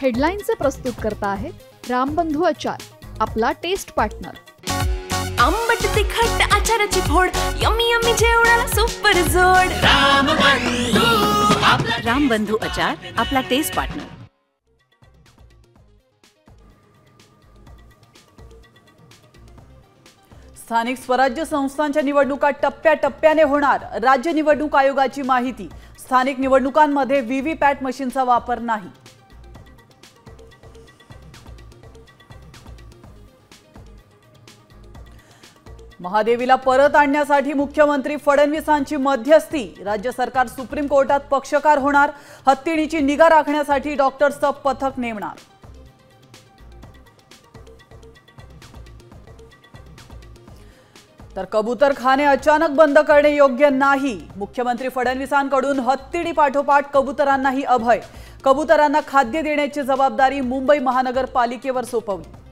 हेडलाईनचे प्रस्तुतकर्ता आहेत रामबंधू आचार, आपला टेस्ट पार्टनर। आंबट तिखट आचाराची फोड, यम्मी यम्मी जेवणाला सुपर जोड। रामबंधू आचार, आपला टेस्ट पार्टनर। स्थानिक स्वराज्य संस्थांच्या निवडणुका टप्प्याटप्प्याने होणार, राज्य निवडणूक आयोगाची माहिती। स्थानिक निवडणुकांमध्ये व्हीव्हीपॅट मशीनचा वापर नाही। महादेवीला परत आणण्यासाठी मुख्यमंत्री फडणवीसांची मध्यस्थी, राज्य सरकार सुप्रीम कोर्टात पक्षकार होणार। हत्तीणीची निगा राखण्यासाठी डॉक्टर्सचं पथक नेमणार। तर कबूतरखाने अचानक बंद करणे योग्य नाही, मुख्यमंत्री फडणवीसांकडून हत्तीणी पाठोपाठ कबूतरांनाही अभय। कबूतरांना खाद्य देण्याची जबाबदारी मुंबई महानगरपालिकेवर सोपवली।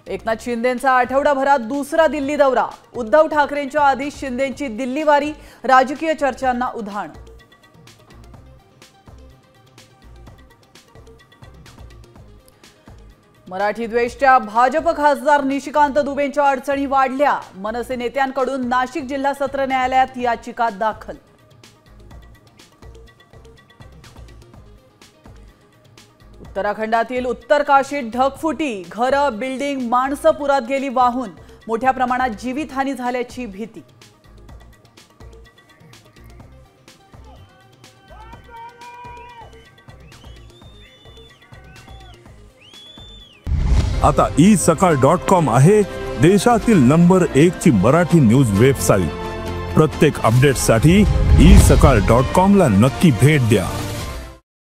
एकनाथ शिंदेंचा आठवडाभरात दुसरा दिल्ली दौरा, उद्धव ठाकरेंच्या आधी शिंदेंची दिल्लीवारी, राजकीय चर्चांना उधाण। मराठी द्वेषच्या भाजप खासदार निशिकांत दुबेंच्या अडचणी वाढल्या, मनसे नेत्यांकडून नाशिक जिल्हा सत्र न्यायालयात याचिका दाखल। उत्तराखंडातील उत्तरकाशीत ढगफुटी, घरं, बिल्डिंग, माणसं पुरात गेली वाहून, मोठ्या प्रमाणात जीवितहानी झाल्याची भीती। आता isakal.com आहे देशातील नंबर 1 ची मराठी न्यूज वेबसाईट। प्रत्येक अपडेटसाठी isakal.com ला नक्की भेट द्या।